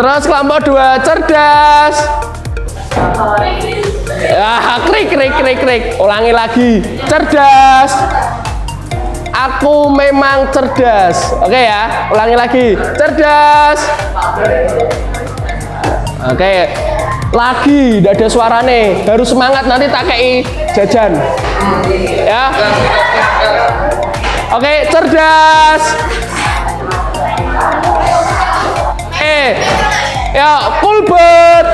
Terus kelompok 2 cerdas. Ya, krik. Ulangi lagi. Cerdas. Aku memang cerdas. Oke ya, ulangi lagi. Cerdas. Oke. Lagi, tidak ada suarane. Harus semangat, nanti tak kei jajan. Ya. Oke, cerdas. Ya, kulbet.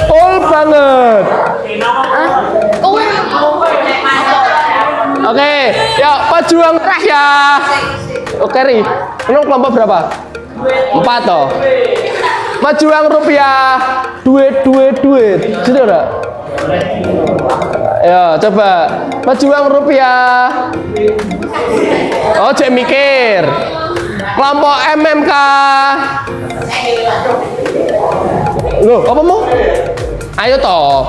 Cool banget. Oke, ya pejuang ya. Oke, Ri. Ini kelompok berapa? 4 toh. Pejuang rupiah, duit. Sini udah. Ya, coba. Pejuang rupiah. Oh, cek mikir. Kelompok MMK. Loh, apa mau? Ayo toh.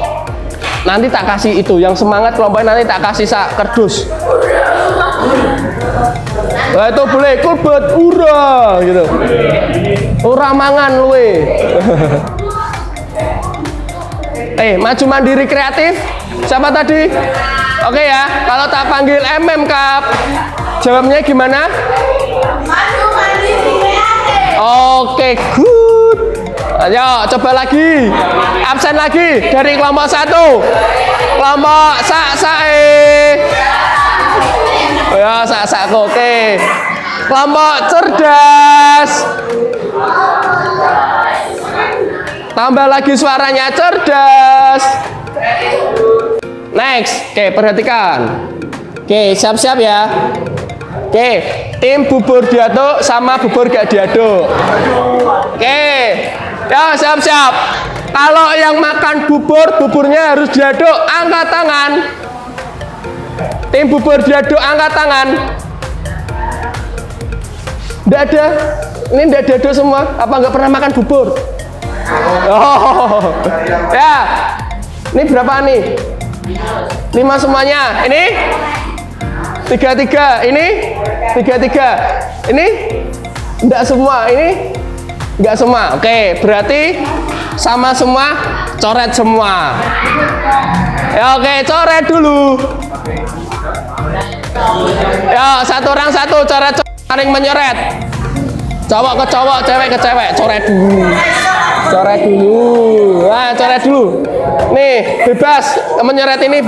Nanti tak kasih itu, yang semangat kelompoknya nanti tak kasih sak kerdus. Nah, itu boleh kulbet, ura gitu. Ura mangan luwe. Maju mandiri kreatif. Siapa tadi? Oke ya, kalau tak panggil MMK, jawabnya gimana? Maju mandiri kreatif. Oke, good. Ayo, coba lagi. Absen lagi dari kelompok 1. Kelompok sae. Oh ya, sak. Oke. Kelompok cerdas. Tambah lagi suaranya, cerdas. Next. Oke, perhatikan. Oke, siap-siap ya. Oke, tim bubur diaduk sama bubur gak diaduk. Oke, ya siap-siap. Kalau yang makan buburnya harus diaduk, angkat tangan. Tim bubur diaduk, angkat tangan. Nggak ada. Ini nggak diaduk semua. Apa nggak pernah makan bubur? Oh, ya. Ini berapa nih? 5 semuanya. Ini 3. Ini 3. Ini enggak semua. Ini enggak semua. Oke, berarti sama semua, coret semua. Ya oke, coret dulu. Ya, satu orang satu, coret saling menyoret. Cowok ke cowok, cewek ke cewek, coret dulu. Coret dulu. Nah, coret dulu. Nih, bebas. Menyoret ini,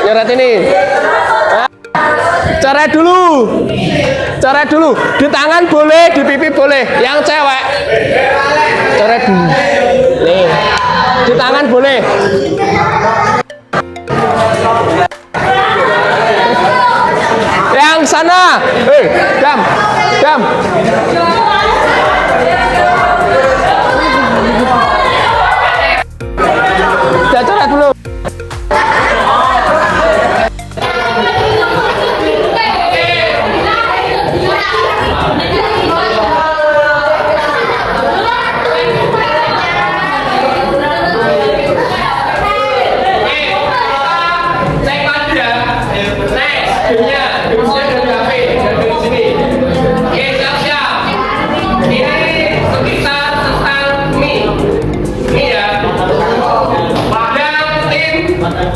nyoret ini. Coret dulu. Coret dulu. Di tangan boleh, di pipi boleh. Yang cewek. Coret dulu. Nih. Di tangan boleh. Yang sana. Diam. Sudah coret dulu.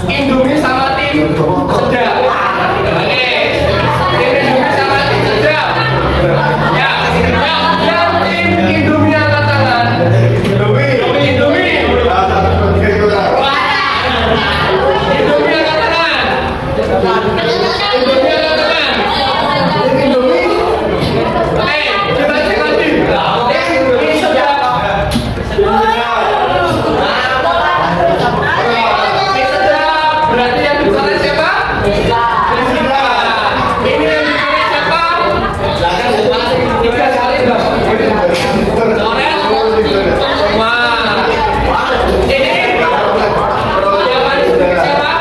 Indomie sama tim sedap. Oke. Tim Indomie sama tim sedap. Ya, yang tim Indomie angkat tangan. Indomie. Indomie angkat tangan. Indomie angkat tangan. Oke, kita cek lagi. Tim sedap. Berarti yang dicoret siapa? Ini yang dicoret siapa? Tiga kali dong. Coret semua. Ini siapa disebut siapa?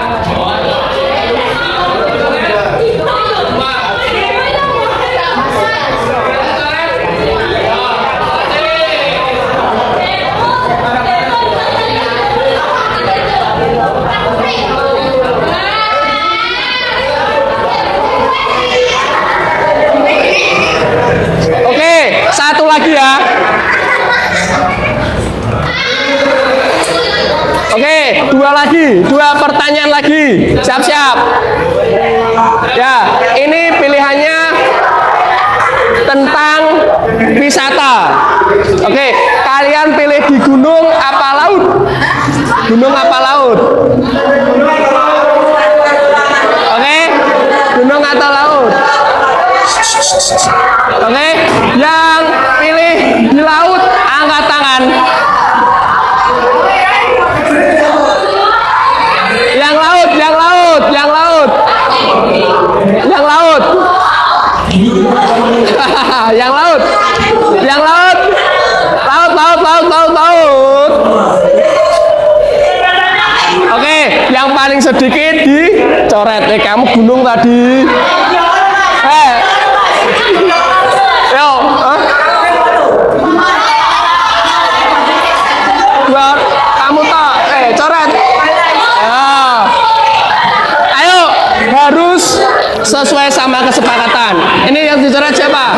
dua pertanyaan lagi. Siap-siap. Ya, ini pilihannya tentang wisata. Oke, kalian pilih di gunung apa laut? Gunung apa laut? Oke, gunung atau laut? Oke, yang pilih di laut angkat tangan. Yang laut, yang laut, yang laut. Yang laut. Yang laut. Yang laut. Laut, laut, laut, laut, laut. Oke, yang paling sedikit dicoret. Kamu gunung tadi. Yo, kamu tak, coret. Ayo, harus sesuai sama kesepakatan. Ini yang dicoret siapa?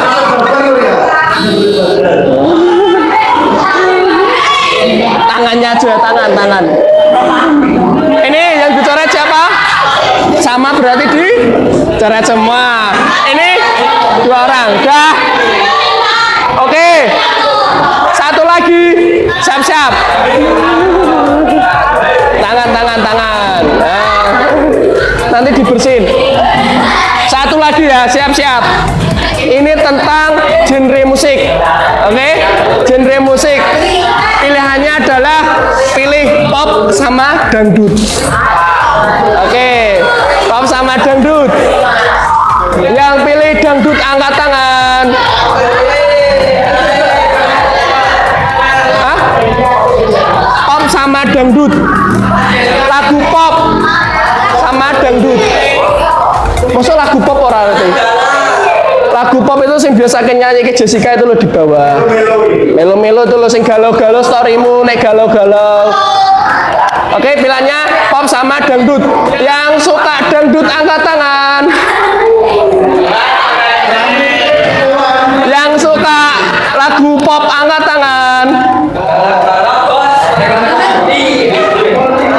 Tangannya aja, tangan. Ini yang dicoret siapa? Sama berarti dicoret semua. Ini dua orang. Dah. Oke. Satu lagi. Siap-siap. Tangan. Nah. Nanti dibersihin. Satu lagi ya, siap-siap. Ini tentang genre musik. Oke? Genre musik. Pilihannya adalah pilih pop sama dangdut. Oke. Pop sama dangdut. Yang pilih dangdut angkat tangan. Hah? Pop sama dangdut. Lagu pop sama dangdut. Maksud lagu pop orang itu? Lagu pop itu sing biasa nyanyi ke Jessica itu lo di bawah. Melo-melo itu lo sing galau-galau storymu nek galau-galau. Oke, pilihannya pop sama dangdut. Yang suka dangdut angkat tangan. Yang suka lagu pop angkat tangan.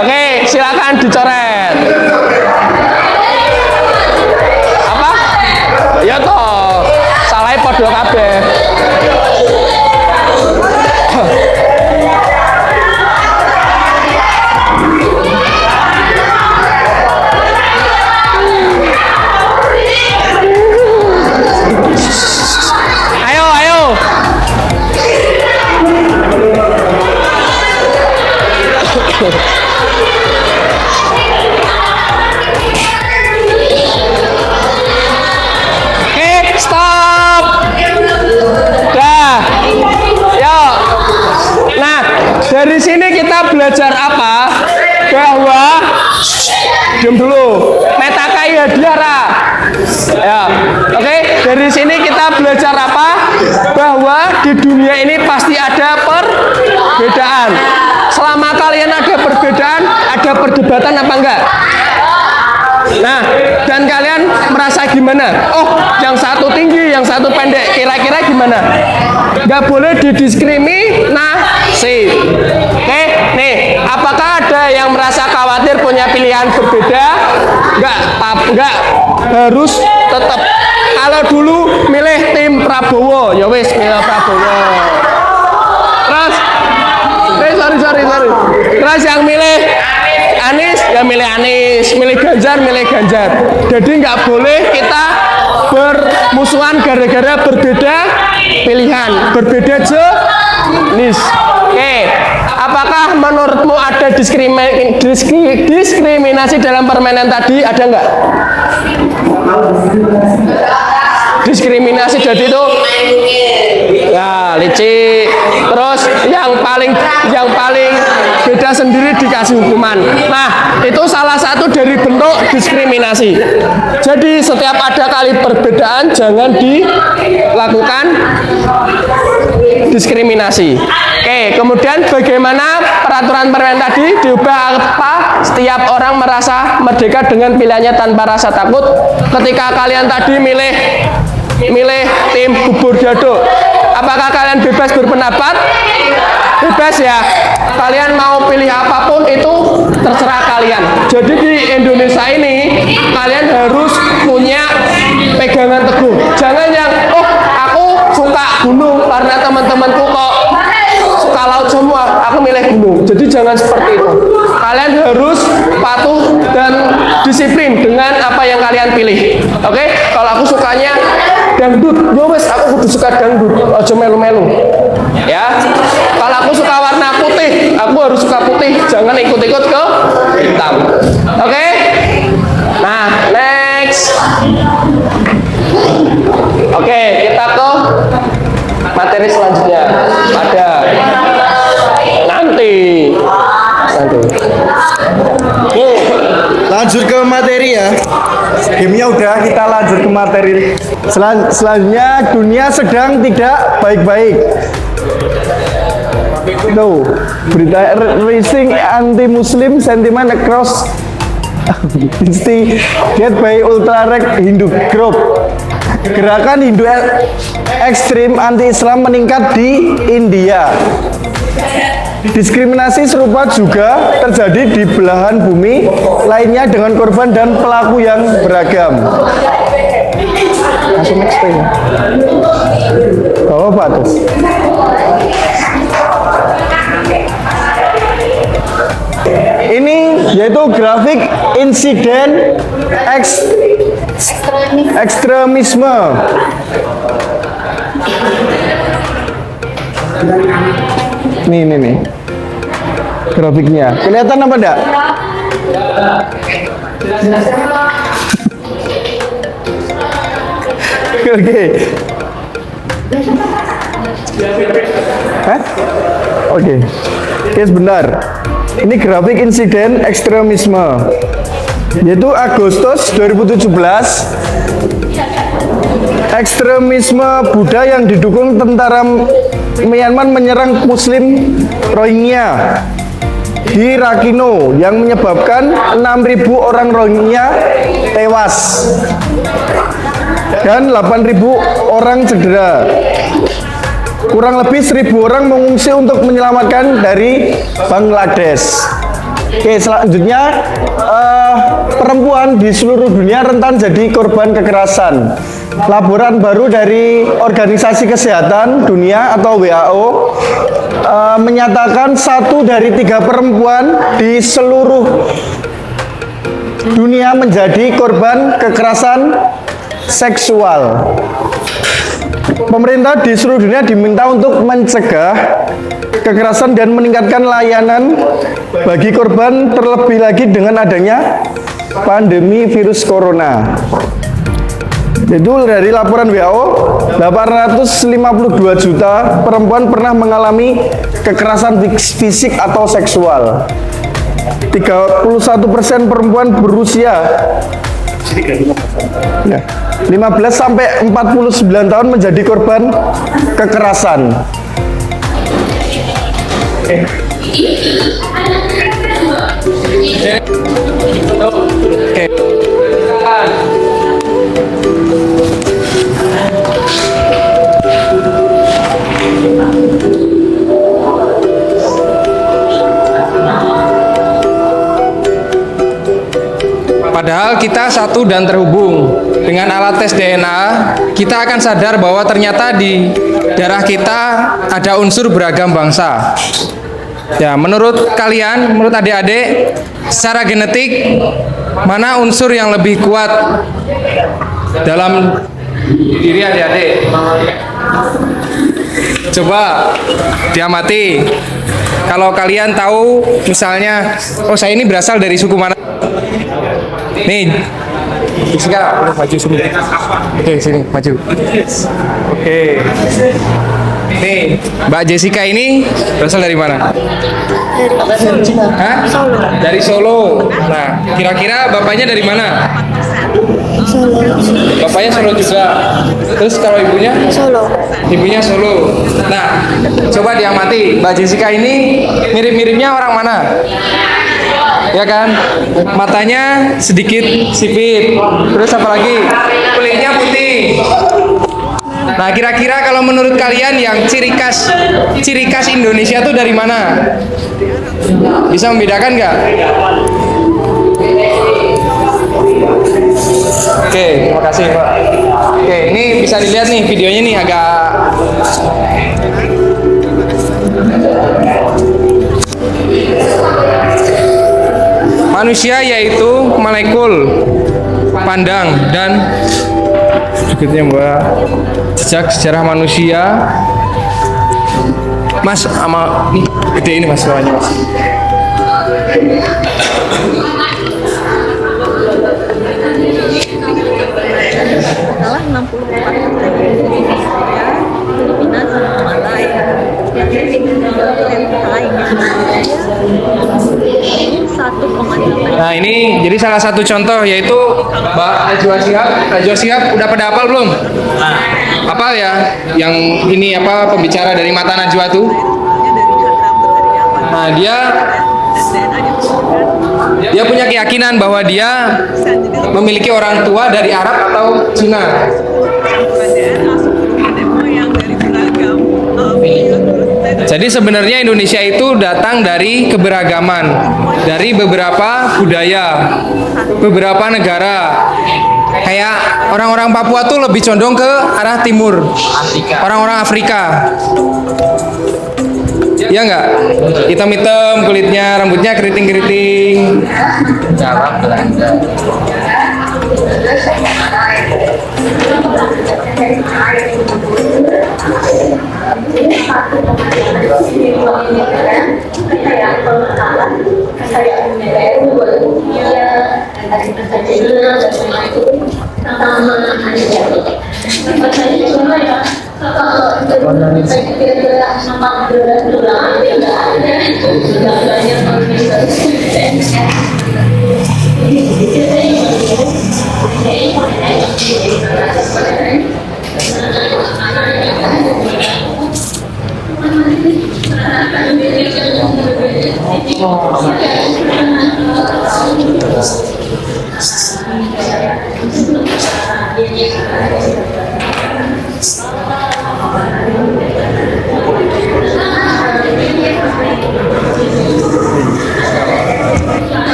Oke, silakan dicoret. Apa? Ya toh, salahnya podo kabeh. Oke, stop. Dah. Yuk. Nah, dari sini kita belajar apa? Bahwa diam dulu. Metakai hadiara. Ya. Oke, dari sini kita belajar apa? Bahwa di dunia ini pasti ada perbedaan. Selama kalian ada perbedaan, ada perdebatan apa enggak? Nah, dan kalian merasa gimana? Oh, yang satu tinggi, yang satu pendek. Kira-kira gimana? Nggak boleh didiskriminasi. Oke, nih, apakah ada yang merasa khawatir punya pilihan berbeda? Enggak, harus tetap. Kalau dulu milih tim Prabowo, ya wis milih Prabowo. Terus, sorry. Terus yang milih Anies, ya milih Anies, milih Ganjar. Jadi nggak boleh kita bermusuhan gara-gara berbeda pilihan, berbeda jenis. Oke, apakah menurutmu ada diskriminasi dalam permainan tadi? Ada nggak? Diskriminasi jadi itu ya licik. Terus yang paling beda sendiri dikasih hukuman. Nah, itu salah satu dari bentuk diskriminasi. Jadi setiap ada kali perbedaan jangan dilakukan diskriminasi. Oke, kemudian bagaimana peraturan permainan tadi diubah apa? Setiap orang merasa merdeka dengan pilihannya tanpa rasa takut. Ketika kalian tadi milih tim bubur diaduk, Apakah kalian bebas berpendapat? Bebas ya. Kalian mau pilih apapun itu terserah kalian. Jadi di Indonesia ini kalian harus punya pegangan teguh. Jangan yang aku suka gunung karena teman-temanku kok suka laut semua, aku milih gunung. Jadi jangan seperti itu. Kalian harus patuh dan disiplin dengan apa yang kalian pilih. Oke? Kalau aku sukanya dangdut, yo wes aku kudu suka dangdut, aja melu-melu. Ya. Kalau aku suka warna putih, aku harus suka putih, jangan ikut-ikut ke hitam. Oke? Nah, next. Oke, kita ke materi selanjutnya. Ada nanti. Lanjut ke materi ya. Gamenya udah, kita lanjut ke materi. Selanjutnya, dunia sedang tidak baik-baik. No, berita rising anti-Muslim sentiment across instigate by ultra-right Hindu group. Gerakan Hindu ekstrim anti-Islam meningkat di India. Diskriminasi serupa juga terjadi di belahan bumi lainnya dengan korban dan pelaku yang beragam. Langsung next ya. Bawa Pak tuh. Ini yaitu grafik insiden ekstremisme. Nih. Grafiknya. Kelihatan apa enggak? Oke. Hah? Oke. Oke, sebentar. Ini grafik insiden ekstremisme. Yaitu Agustus 2017. Ekstremisme Buddha yang didukung tentara Myanmar menyerang Muslim Rohingya di Rakhine yang menyebabkan 6.000 orang Rohingya tewas dan 8.000 orang cedera. Kurang lebih 1.000 orang mengungsi untuk menyelamatkan dari Bangladesh. Oke, selanjutnya perempuan di seluruh dunia rentan jadi korban kekerasan. Laporan baru dari Organisasi Kesehatan Dunia atau WHO menyatakan 1 dari 3 perempuan di seluruh dunia menjadi korban kekerasan seksual. Pemerintah di seluruh dunia diminta untuk mencegah kekerasan dan meningkatkan layanan bagi korban, terlebih lagi dengan adanya pandemi virus corona. Itu dari laporan WHO, 852 juta perempuan pernah mengalami kekerasan fisik atau seksual. 31% perempuan berusia 15 sampai 49 tahun menjadi korban kekerasan. Padahal kita satu dan terhubung. Dengan alat tes DNA, kita akan sadar bahwa ternyata di darah kita ada unsur beragam bangsa. Ya, menurut kalian, menurut adik-adik, secara genetik, mana unsur yang lebih kuat dalam diri adik-adik? Coba diamati. Kalau kalian tahu, misalnya, oh saya ini berasal dari suku mana? Nih, Jessica, maju sini. Oke, sini, maju. Oke. Nih, Mbak Jessica ini berasal dari mana? Hah? Dari Solo. Nah, kira-kira bapaknya dari mana? Bapaknya Solo juga. Terus kalau ibunya? Solo. Ibunya Solo. Nah, coba diamati. Mbak Jessica ini mirip-miripnya orang mana? Ya kan, matanya sedikit sipit, terus apa lagi, kulitnya putih, Nah, kira-kira kalau menurut kalian yang ciri khas Indonesia tuh dari mana? Bisa membedakan nggak? Oke, terima kasih Pak. Oke, ini bisa dilihat nih videonya nih agak manusia yaitu molekul pandang dan berikutnya Mbak jejak sejarah manusia. Mas sama nih gede ini Mas suaranya Mas. Salah 64 Indonesia, Filipina sama Malaya. Yang ini ini 1,8. Nah ini jadi salah satu contoh yaitu Mbak Najwa Shihab udah pada hafal belum? Hafal ya? Yang ini apa pembicara dari mata Najwa tuh? Nah dia punya keyakinan bahwa dia memiliki orang tua dari Arab atau Cina. Jadi sebenarnya Indonesia itu datang dari keberagaman, dari beberapa budaya, beberapa negara. Kayak orang-orang Papua tuh lebih condong ke arah timur, orang-orang Afrika. Ya enggak? Hitam-hitam kulitnya, rambutnya keriting-keriting. Arab Belanda.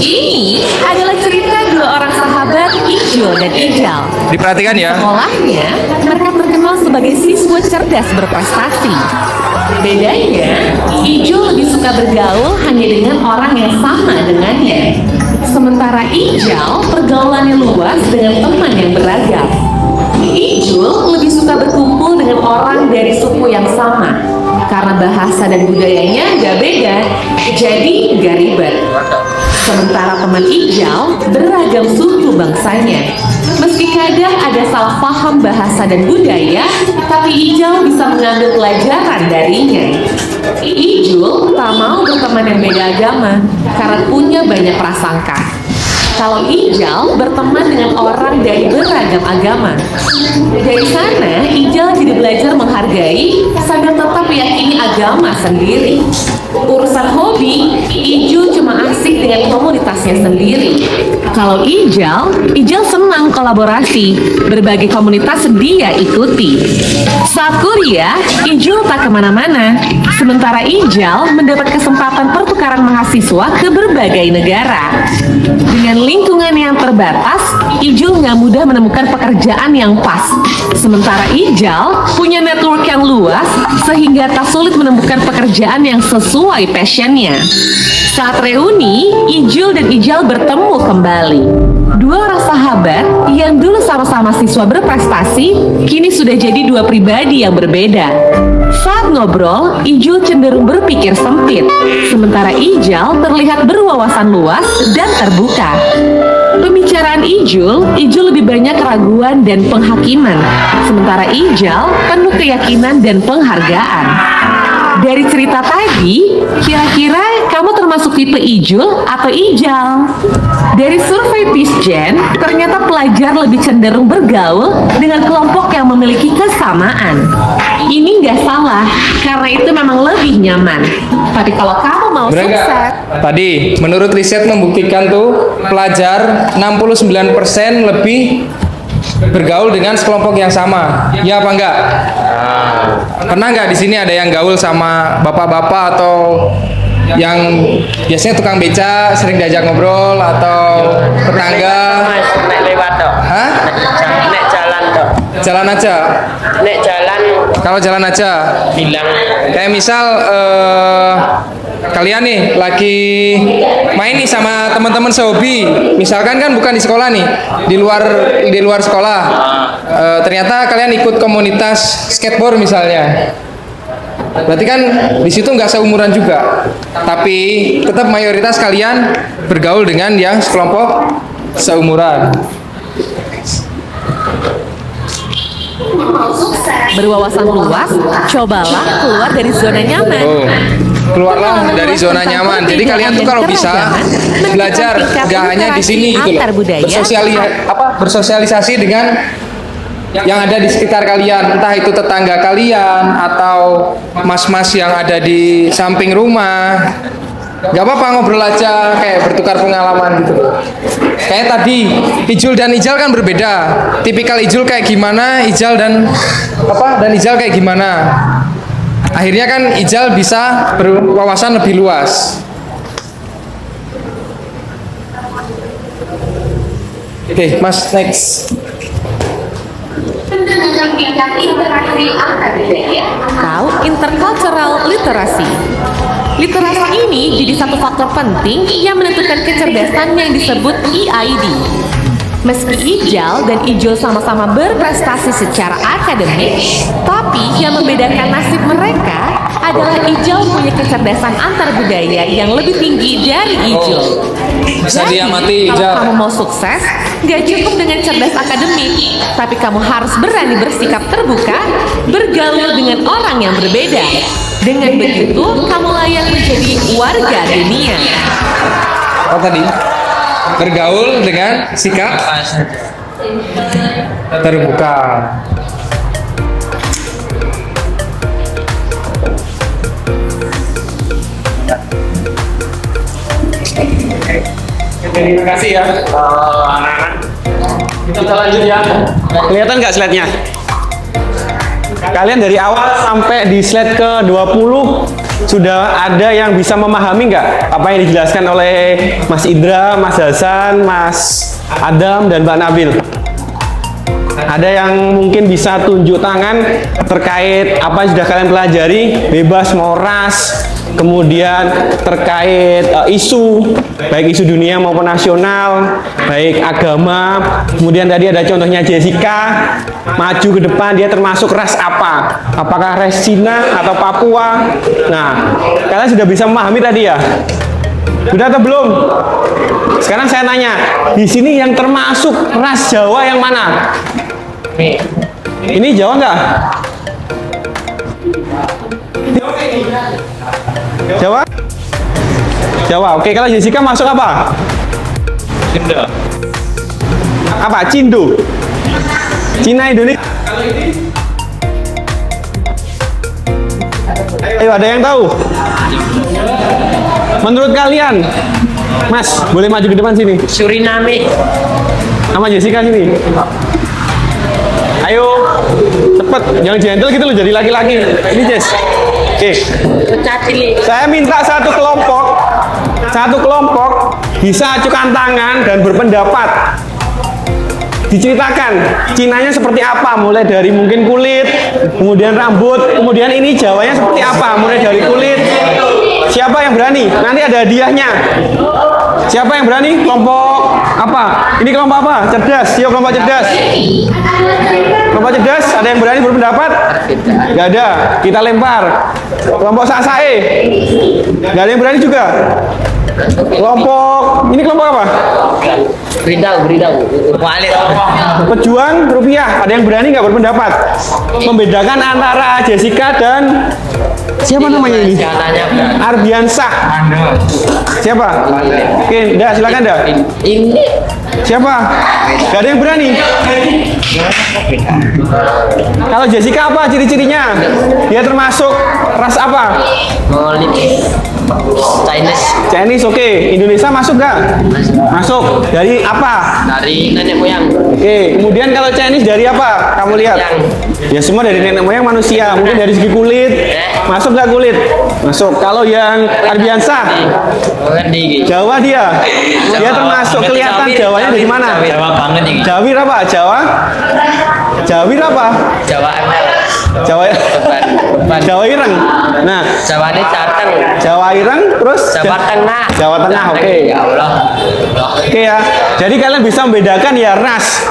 Ini adalah cerita dua orang sahabat, Ijul dan Ijal. Diperhatikan ya. Sekolahnya, mereka terkenal sebagai siswa cerdas berprestasi. Bedanya, Ijul lebih suka bergaul hanya dengan orang yang sama dengannya. Sementara Ijal pergaulannya luas dengan teman yang beragam. Ijul lebih suka berkumpul dengan orang dari suku yang sama. Karena bahasa dan budayanya gak beda, jadi gak ribet. Sementara teman Ijal beragam suku bangsanya. Meski kadang ada salah paham bahasa dan budaya, tapi Ijal bisa mengambil pelajaran darinya. Ijul tak mau berteman yang beda agama karena punya banyak prasangka. Kalau Ijal berteman dengan orang dari beragam agama. Dari sana, Ijal jadi belajar menghargai sambil tetap meyakini agama sendiri. Urusan hobi, Ijul cuma asik dengan komunitasnya sendiri. Kalau Ijal senang kolaborasi, berbagai komunitas dia ikuti. Saat kuliah, Ijul tak kemana-mana. Sementara Ijal mendapat kesempatan pertukaran mahasiswa ke berbagai negara. Dengan lingkungan yang terbatas, Ijul nggak mudah menemukan pekerjaan yang pas. Sementara Ijal punya network yang luas, sehingga tak sulit menemukan pekerjaan yang sesuai passionnya. Saat reuni, Ijul dan Ijal bertemu kembali. Dua orang sahabat yang dulu sama-sama siswa berprestasi, kini sudah jadi dua pribadi yang berbeda. Saat ngobrol, Ijul cenderung berpikir sempit, sementara Ijal terlihat berwawasan luas dan terbuka. Pembicaraan Ijul lebih banyak keraguan dan penghakiman, sementara Ijal penuh keyakinan dan penghargaan. Dari cerita tadi, Kira-kira kamu termasuk tipe Ijul atau Ijal? Dari survei Peacegen, ternyata pelajar lebih cenderung bergaul dengan kelompok yang memiliki kesamaan. Ini nggak salah, karena itu memang lebih nyaman. Tapi kalau kamu mau Bener nggak? sukses, Tadi menurut riset membuktikan tuh pelajar 69% lebih bergaul dengan sekelompok yang sama. Ya apa enggak? Pernah nggak di sini ada yang gaul sama bapak-bapak atau yang biasanya tukang beca sering diajak ngobrol atau tetangga? Nek lewat tok. Hah? Nek jalan tok. Jalan aja. Nek jalan Kalau jalan aja. bilang Kayak misal kalian nih lagi main nih sama teman-teman sehobi, misalkan kan bukan di sekolah nih, di luar sekolah. Ternyata kalian ikut komunitas skateboard misalnya. Berarti kan di situ nggak seumuran juga, tapi tetap mayoritas kalian bergaul dengan yang sekelompok seumuran. berwawasan luas, cobalah keluar dari zona nyaman. Oh, keluarlah dari zona nyaman. Jadi kalian tuh kalau bisa belajar nggak hanya di sini gitu loh. Bersosialisasi dengan yang ada di sekitar kalian, entah itu tetangga kalian atau mas-mas yang ada di samping rumah. Gak apa-apa ngobrol aja, kayak bertukar pengalaman gitu loh. Kayak tadi, Ijul dan Ijal kan berbeda. Tipikal Ijul kayak gimana, Ijal dan Ijal kayak gimana. Akhirnya kan Ijal bisa berwawasan lebih luas. Oke, Mas, next. Atau intercultural literasi. Literasi ini jadi satu faktor penting yang menentukan kecerdasan yang disebut EID. Meski Ijal dan Ijul sama-sama berprestasi secara akademik, tapi yang membedakan nasib mereka adalah Ijal punya kecerdasan antar budaya yang lebih tinggi dari Ijul. Bisa Jadi, diamati, kalau Ijal. kamu mau sukses, gak cukup dengan cerdas akademik, tapi kamu harus berani bersikap terbuka, bergaul dengan orang yang berbeda. Dengan begitu, kamu layak menjadi warga dunia. Apa tadi? Bergaul dengan sikap terbuka. Terima kasih ya. anak-anak. Kita lanjut ya. Kelihatan nggak slide-nya? Kalian dari awal sampai di slide ke-20 sudah ada yang bisa memahami nggak apa yang dijelaskan oleh Mas Indra, Mas Hasan, Mas Adam, dan Mbak Nabil? Ada yang mungkin bisa tunjuk tangan terkait apa yang sudah kalian pelajari, bebas mau ras, kemudian terkait isu, baik isu dunia maupun nasional, baik agama, kemudian tadi ada contohnya Jessica, maju ke depan dia termasuk ras apa? Apakah ras Cina atau Papua? Nah, kalian sudah bisa memahami tadi ya? Sudah atau belum? Sekarang saya nanya, di sini yang termasuk ras Jawa yang mana? Ini Jawa nggak? Jawa? Jawa. Oke, kalau Jessica masuk apa? Indo. Apa? Cindo. Cina, Indonesia. Ayo, ada yang tahu? Menurut kalian, Mas, boleh maju ke depan sini. Suriname. Sama Jessica sini. Ayo, cepet. Jangan gentle gitu loh, jadi laki-laki. Ini Jess. Oke. Cacili. Saya minta satu kelompok bisa acukan tangan dan berpendapat. Diceritakan Cinanya seperti apa, mulai dari mungkin kulit, kemudian rambut, kemudian ini Jawanya seperti apa, mulai dari kulit. Siapa yang berani? Nanti ada hadiahnya. Siapa yang berani? Kelompok apa? Ini kelompok apa? Cerdas. Yuk kelompok cerdas. Kelompok cerdas, ada yang berani berpendapat? Gak ada. Kita lempar. Kelompok sasae. Gak ada yang berani juga. Kelompok ini kelompok apa? Beridau. Walid. Pejuang rupiah. Ada yang berani nggak berpendapat? Membedakan antara Jessica dan Siapa namanya ini? Katanya Arbiansah. Siapa? Oke, dah silakan dah. ini Siapa? Gak ada yang berani. Kalau Jessica apa ciri-cirinya? Dia termasuk ras apa? Mongolit Chinese Chinese, oke. Indonesia masuk gak? Masuk. Dari apa? dari nenek moyang. Oke. Kemudian kalau Chinese dari apa? Kamu lihat. Ya semua dari nenek moyang manusia. Mungkin dari segi kulit. Masuk gak kulit? Masuk. Kalau yang Arbiansah, Ngerti Jawa dia. Dia termasuk kelihatan Jawanya dari mana? Jawa banget ini. Jawir apa? Jawa? Jawir apa? Jawa ML. Jawa Beban. Jawa Ireng. Nah, Jawa ini Jateng. Jawa Ireng terus Jawa Tengah. Jawa Tengah, oke. Ya Allah. Oke ya. Jadi kalian bisa membedakan ya ras.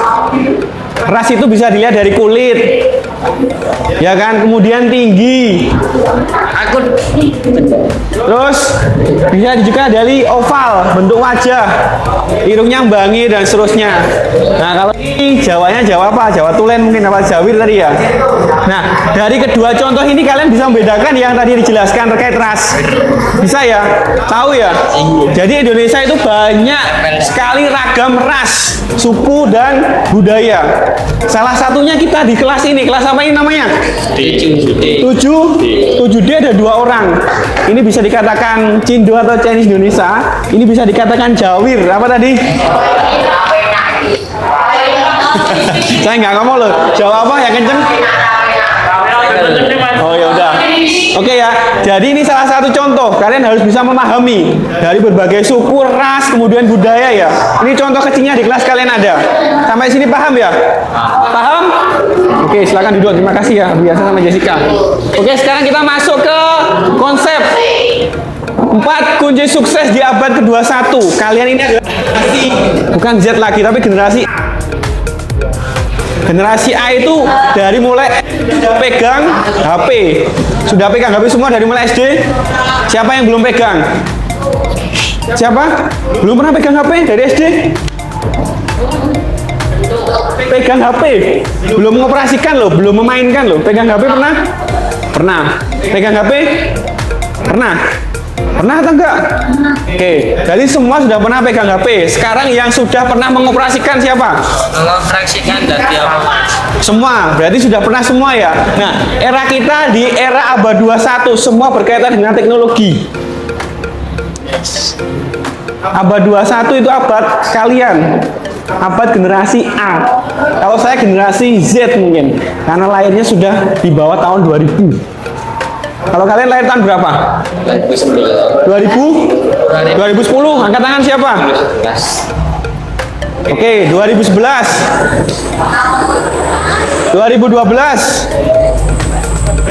Ras itu bisa dilihat dari kulit. Ya kan? Kemudian tinggi. Aku Terus bisa juga dari oval, bentuk wajah, irungnya bangi dan seterusnya. Nah kalau ini Jawanya Jawa apa? Jawa Tulen mungkin apa Jawir tadi ya. Nah dari kedua contoh ini kalian bisa membedakan yang tadi dijelaskan terkait ras. Bisa ya? Tahu ya? Jadi Indonesia itu banyak sekali ragam ras, suku dan budaya. Salah satunya kita di kelas ini. Kelas apa ini namanya? 7D ada 2 orang. Ini bisa dikatakan Cindo atau Chinese Indonesia. Ini bisa dikatakan Jawir. Apa tadi? Saya nggak ngomong loh. Jawa apa yang kenceng? Oh ya udah. Oke ya. Jadi ini salah satu contoh. Kalian harus bisa memahami dari berbagai suku, ras, kemudian budaya ya. Ini contoh kecilnya di kelas kalian ada. Sampai sini paham ya? Paham? Oke, silakan duduk. Terima kasih ya, biasa sama Jessica. Oke, sekarang kita masuk ke konsep 4 kunci sukses di abad ke-21. Kalian ini adalah generasi, bukan Z lagi, tapi generasi A itu dari mulai pegang HP. Sudah pegang HP semua dari mulai SD? Siapa yang belum pegang? Siapa? Belum pernah pegang HP dari SD? Pegang HP? Belum mengoperasikan loh, belum memainkan loh. Pegang HP pernah? Pernah. Pegang HP? Pernah. Pernah atau enggak? Oke, jadi semua sudah pernah pegang HP. Sekarang yang sudah pernah mengoperasikan siapa? mengoperasikan dari apa? Semua, berarti sudah pernah semua ya. Nah, era kita di era abad 21 semua berkaitan dengan teknologi. Abad 21 itu abad kalian. Abad generasi A. Kalau saya generasi Z mungkin, karena lahirnya sudah di bawah tahun 2000. Kalau kalian lahir tahun berapa? 2010. 2010. Angkat tangan siapa? Oke, 2011. 2012.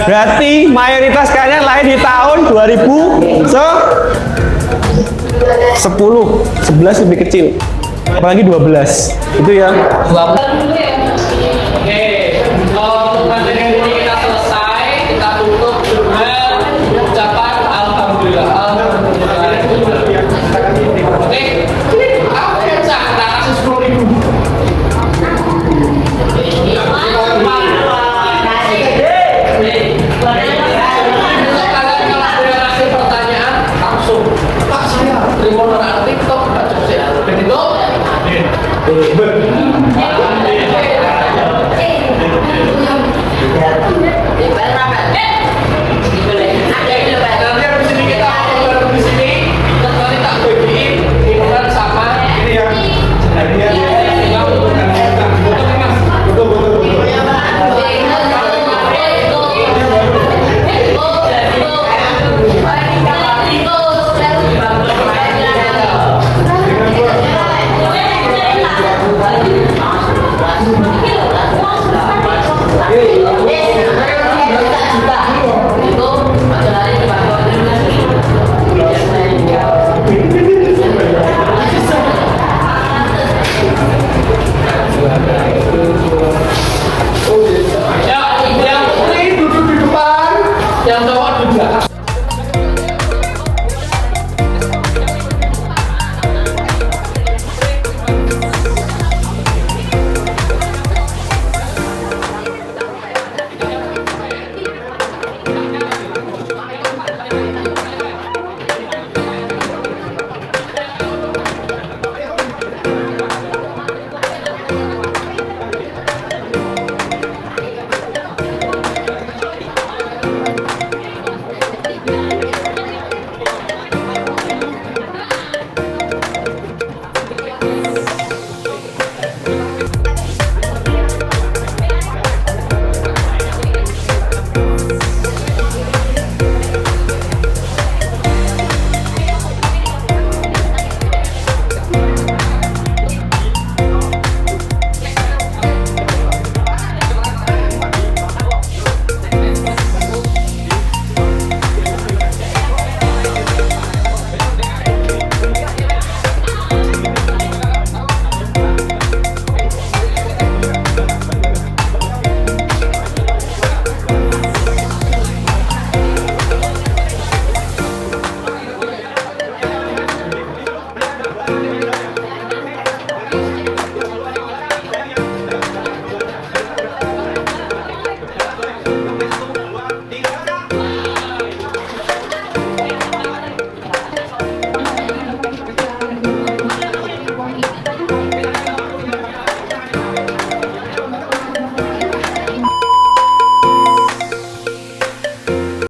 Berarti mayoritas kalian lahir di tahun 2010. 11 lebih kecil. Apalagi 12. Itu ya. 20